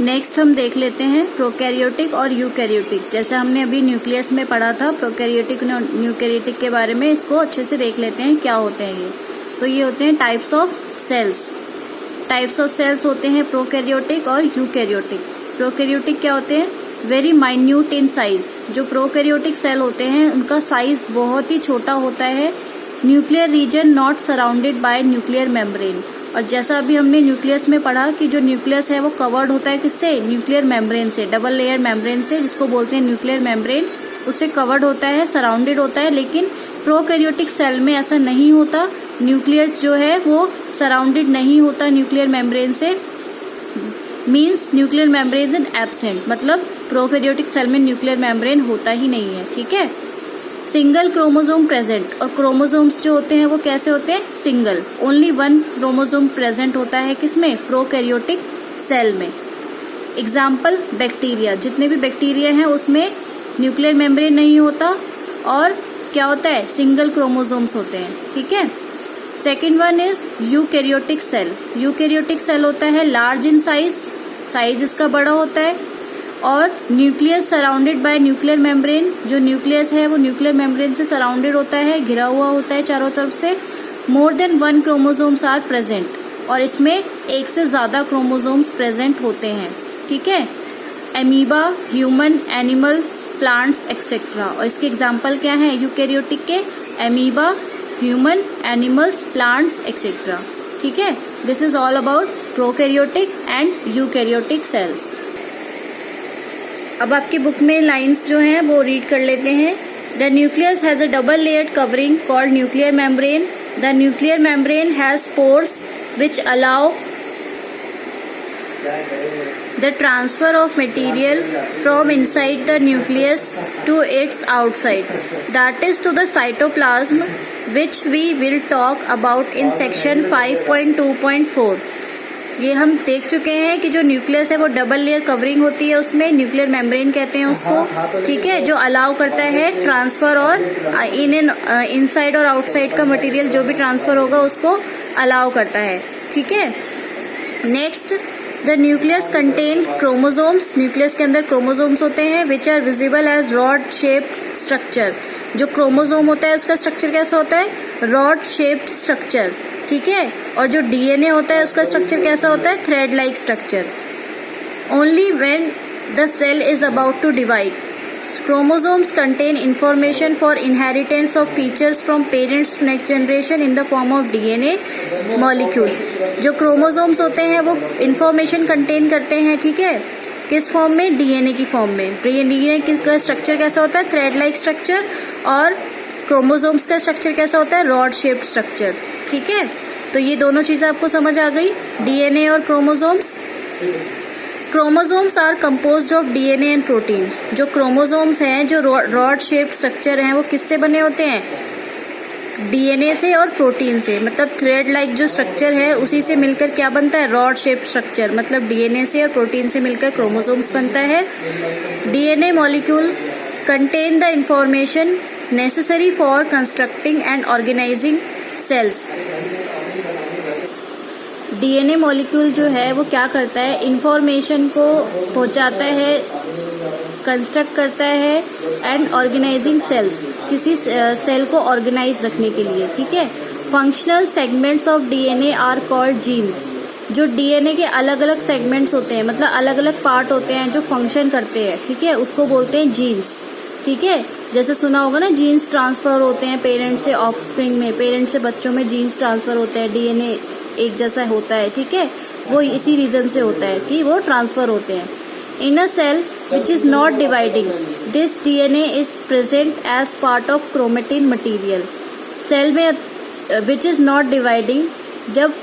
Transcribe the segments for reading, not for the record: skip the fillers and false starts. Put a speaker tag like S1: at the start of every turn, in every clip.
S1: Next हम देख लेते हैं प्रोकैरियोटिक और यूकैरियोटिक। जैसे हमने अभी न्यूक्लियस में पढ़ा था प्रोकैरियोटिक और यूकैरियोटिक के बारे में, इसको अच्छे से देख लेते हैं क्या होते हैं ये। तो ये होते हैं types of cells. Types of cells होते हैं प्रोकैरियोटिक और यूकैरियोटिक। प्रोकैरियोटिक क्या होते हैं? Very minute in size. जो प्रोकैरियोटिक सेल होते हैं उनका साइज बहुत ही छोटा होता है। Nuclear region not surrounded by nuclear membrane. और जैसा अभी हमने न्यूक्लियस में पढ़ा कि जो न्यूक्लियस है वो कवर्ड होता है किससे? न्यूक्लियर मेम्ब्रेन से, डबल लेयर मेम्ब्रेन से, जिसको बोलते हैं न्यूक्लियर मेम्ब्रेन। उससे कवर्ड होता है, सराउंडेड होता है। लेकिन प्रोकैरियोटिक सेल में ऐसा नहीं होता। न्यूक्लियस जो है वो सराउंडेड नहीं होता न्यूक्लियर मेम्ब्रेन से, means nuclear membrane is absent. मतलब प्रोकैरियोटिक सेल में न्यूक्लियर मेम्ब्रेन होता ही नहीं है। ठीक है। Single chromosome present. और क्रोमोसोम्स जो होते हैं वो कैसे होते हैं? Single. Only one chromosome present होता है किसमें? प्रोकैरियोटिक सेल में। Example bacteria. जितने भी बैक्टीरिया हैं उसमें न्यूक्लियर मेम्ब्रेन नहीं होता और क्या होता है? सिंगल क्रोमोसोम्स होते हैं। ठीक है। Second one is eukaryotic cell. Eukaryotic cell होता है लार्ज इन साइज, साइज इसका बड़ा होता है। और nucleus surrounded by nuclear membrane. जो न्यूक्लियस है वो न्यूक्लियर मेम्ब्रेन से सराउंडेड होता है, घिरा हुआ होता है चारों तरफ से। More than one chromosomes are present. और इसमें एक से ज्यादा क्रोमोसोम्स प्रेजेंट होते हैं। ठीक है। Amoeba, human, animals, plants etcetera. और इसके एग्जाम्पल क्या है यूकैरियोटिक के? Amoeba, human, animals, plants etcetera. ठीक है। This is all about prokaryotic and eukaryotic cells. अब आपकी बुक में लाइंस जो हैं वो रीड कर लेते हैं। The nucleus has a double layered covering called nuclear membrane. The nuclear membrane has pores which allow the transfer of material from inside the nucleus to its outside, that is to the cytoplasm, which we will talk about in section 5.2.4. ये हम देख चुके हैं कि जो nucleus है वो double layer covering होती है, उसमें न्यूक्लियर मेम्ब्रेन कहते हैं उसको। ठीक है। जो अलाउ करता है ट्रांसफर और इनसाइड और आउटसाइड का मटेरियल जो भी ट्रांसफर होगा उसको अलाउ करता है। ठीक है। Next, the nucleus contain chromosomes. Nucleus के अंदर क्रोमोसोम्स होते हैं which are visible as rod shaped structure. जो क्रोमोसोम होता है उसका स्ट्रक्चर कैसा होता है? Rod shaped structure. ठीक है। और जो डीएनए होता है उसका स्ट्रक्चर कैसा होता है? Thread like structure. Only when the cell is about to divide, chromosomes contain information for inheritance of features from parents to next generation in the form of DNA molecule. जो chromosomes होते हैं वो information contain करते हैं। ठीक है। किस form में? डीएनए की फॉर्म में। डीएनए का स्ट्रक्चर कैसा होता है? Thread like structure. और क्रोमोसोम्स का स्ट्रक्चर कैसा होता है? Rod shaped structure. ठीक है। तो ये दोनों चीजें आपको समझ आ गई, डीएनए और chromosomes. Chromosomes are composed of DNA and protein. जो क्रोमोसोम्स हैं, जो रॉड शेप्ड स्ट्रक्चर हैं, वो किससे बने होते हैं? डीएनए से और प्रोटीन से। मतलब थ्रेड लाइक जो स्ट्रक्चर है उसी से मिलकर क्या बनता है? Rod shaped structure. मतलब डीएनए से और प्रोटीन से मिलकर क्रोमोसोम्स बनता है। DNA molecule contain the information necessary for constructing and organizing cells. DNA molecule जो है वो क्या करता है? इंफॉर्मेशन को पहुंचाता है, कंस्ट्रक्ट करता है एंड ऑर्गेनाइजिंग सेल्स, किसी सेल को ऑर्गेनाइज रखने के लिए। ठीक है। Functional segments of DNA are called genes. जो डीएनए के अलग अलग सेगमेंट्स होते हैं, मतलब अलग अलग पार्ट होते हैं जो फंक्शन करते हैं, ठीक है, उसको बोलते हैं जीन्स। ठीक है। जैसे सुना होगा ना, जीन्स ट्रांसफर होते हैं पेरेंट से ऑफस्प्रिंग में, पेरेंट से बच्चों में जीन्स ट्रांसफर होते हैं, डीएनए एक जैसा होता है। ठीक है। वो इसी रीजन से होता है कि वो ट्रांसफर होते हैं। In a cell which is not dividing, this DNA is present as part of chromatin material. Cell में विच इज नॉट डिवाइडिंग, जब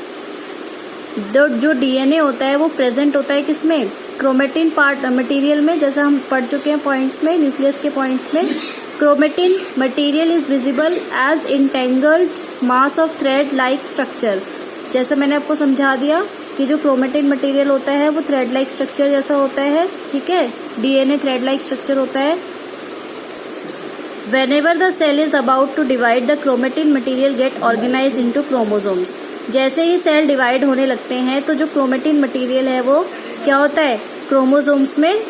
S1: जो डीएनए होता है वो प्रेजेंट होता है किसमें? क्रोमेटिन पार्ट मटेरियल में। जैसा हम पढ़ चुके हैं पॉइंट्स में, न्यूक्लियस के पॉइंट्स में। Chromatin material is visible as entangled mass of thread like structure. जैसे मैंने आपको समझा दिया कि जो क्रोमेटिन मटेरियल होता है वो थ्रेड लाइक स्ट्रक्चर जैसा होता है। ठीक है। डीएनए थ्रेड लाइक स्ट्रक्चर होता है। Whenever the cell is about to divide, the chromatin material get organized into chromosomes. जैसे ही सेल डिवाइड होने लगते हैं तो जो क्रोमेटिन मटेरियल है वो क्या होता है? क्रोमोसोम्स में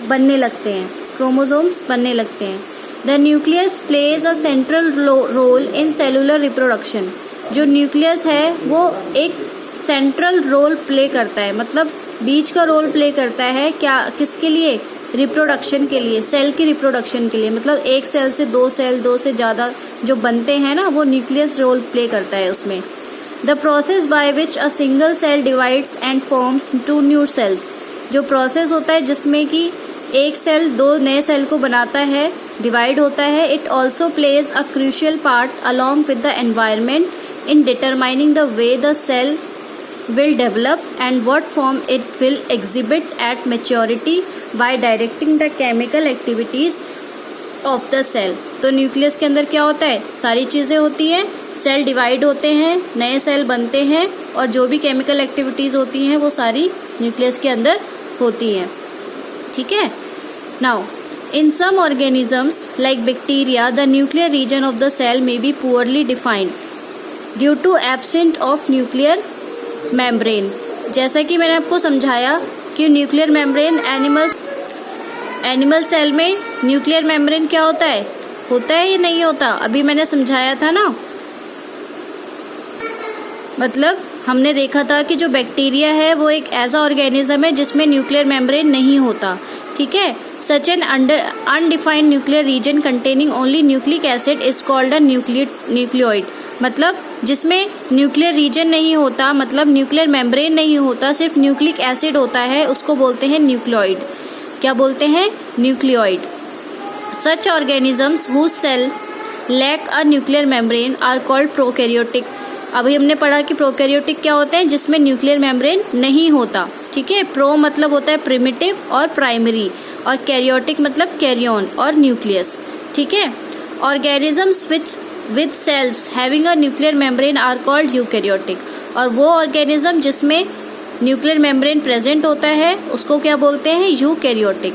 S1: बनने लगते हैं, क्रोमोसोम्स बनने लगते हैं। The nucleus plays a central role in cellular reproduction. जो न्यूक्लियस है वो एक सेंट्रल रोल प्ले करता है, मतलब बीच का रोल प्ले करता है, क्या, किसके लिए, रिप्रोडक्शन के लिए, सेल की रिप्रोडक्शन के लिए। मतलब एक सेल से दो सेल, दो से ज़्यादा जो बनते हैं ना, वो न्यूक्लियस रोल प्ले करता है उसमें। The process by which a single cell divides and forms two new cells. जो प्रोसेस होता है जिसमें कि एक सेल दो नए सेल को बनाता है, डिवाइड होता है। It also plays a crucial part along with the environment in determining the way the cell will develop and what form it will exhibit at maturity by directing the chemical activities of the cell। तो nucleus के अंदर क्या होता है, सारी चीज़ें होती हैं, सेल डिवाइड होते हैं, नए सेल बनते हैं, और जो भी केमिकल एक्टिविटीज़ होती हैं वो सारी न्यूक्लियस के अंदर होती हैं। ठीक है। Now in some organisms like bacteria the nuclear region of the cell may be poorly defined due to absence of nuclear membrane. जैसा कि मैंने आपको समझाया कि न्यूक्लियर मेम्ब्रेन एनिमल सेल में न्यूक्लियर मेम्ब्रेन क्या होता है या नहीं होता, अभी मैंने समझाया था ना। मतलब हमने देखा था कि जो बैक्टीरिया है वो एक ऐसा ऑर्गेनिज्म है जिसमें न्यूक्लियर मेम्ब्रेन नहीं होता। ठीक है। Such an undefined nuclear region containing only nucleic acid is called a nucleoid. मतलब जिसमें न्यूक्लियर रीजन नहीं होता, मतलब न्यूक्लियर मेम्ब्रेन नहीं होता, सिर्फ न्यूक्लिक एसिड होता है, उसको बोलते हैं न्यूक्लियोइड। क्या बोलते हैं, nucleoid. Such organisms whose cells lack a nuclear membrane are called prokaryotic. अभी हमने पढ़ा कि प्रोकैरियोटिक क्या होते हैं, जिसमें न्यूक्लियर मेम्ब्रेन नहीं होता। ठीक है। प्रो मतलब होता है प्रिमिटिव और प्राइमरी, और कैरियोटिक मतलब कैरियन और न्यूक्लियस। ठीक है। Organisms with cells having a nuclear membrane are called eukaryotic। और वो ऑर्गेनिज्म जिसमें न्यूक्लियर मेम्ब्रेन प्रेजेंट होता है उसको क्या बोलते हैं, यूकैरियोटिक।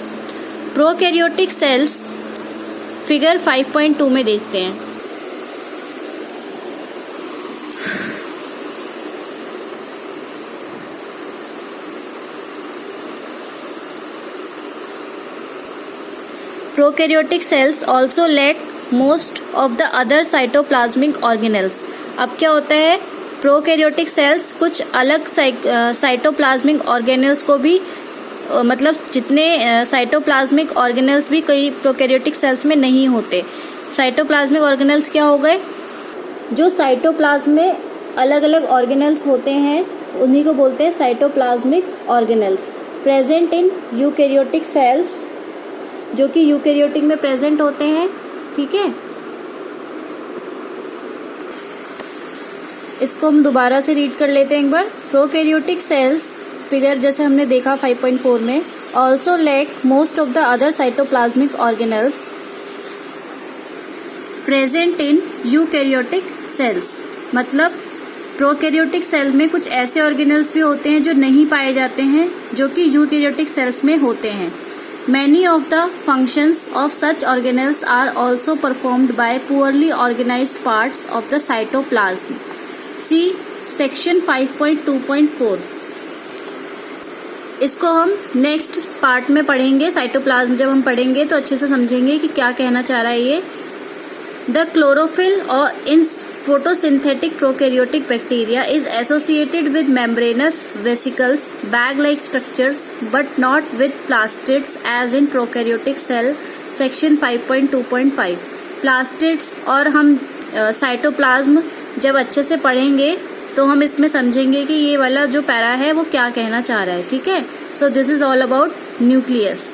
S1: प्रोकैरियोटिक सेल्स फिगर 5.2 में देखते हैं। Prokaryotic cells also lack most of the other cytoplasmic organelles. अब क्या होता है, प्रोकैरियोटिक सेल्स कुछ अलग साइटोप्लाज्मिक ऑर्गेनेल्स को भी, मतलब जितने साइटोप्लाज्मिक ऑर्गेनेल्स भी कई प्रोकैरियोटिक सेल्स में नहीं होते। साइटोप्लाज्मिक ऑर्गेनेल्स क्या हो गए, जो साइटोप्लाज्म में अलग अलग ऑर्गेनेल्स होते हैं उन्हीं को बोलते हैं cytoplasmic organelles. Present in eukaryotic sales, जो कि यूकैरियोटिक में प्रेजेंट होते हैं। ठीक है। इसको हम दोबारा से रीड कर लेते हैं एक बार। प्रोकैरियोटिक सेल्स फिगर जैसे हमने देखा 5.4 में, also lack most of the other cytoplasmic organelles present in eukaryotic cells. मतलब प्रोकैरियोटिक सेल में कुछ ऐसे ऑर्गेनेल्स भी होते हैं जो नहीं पाए जाते हैं, जो कि यूकैरियोटिक सेल्स में होते हैं। Many of the functions of such organelles are also performed by poorly organized parts of the cytoplasm. See section 5.2.4। इसको हम नेक्स्ट पार्ट में पढ़ेंगे। साइटोप्लाज्म जब हम पढ़ेंगे तो अच्छे से समझेंगे कि क्या कहना चाह रहा है ये। द क्लोरोफिल और इन photosynthetic prokaryotic bacteria is associated with membranous vesicles, bag-like structures, but not with plastids as in prokaryotic cell, section 5.2.5। plastids और हम साइटोप्लाज्म जब अच्छे से पढ़ेंगे तो हम इसमें समझेंगे कि ये वाला जो पैरा है वो क्या कहना चाह रहा है। ठीक है। So this is all about nucleus.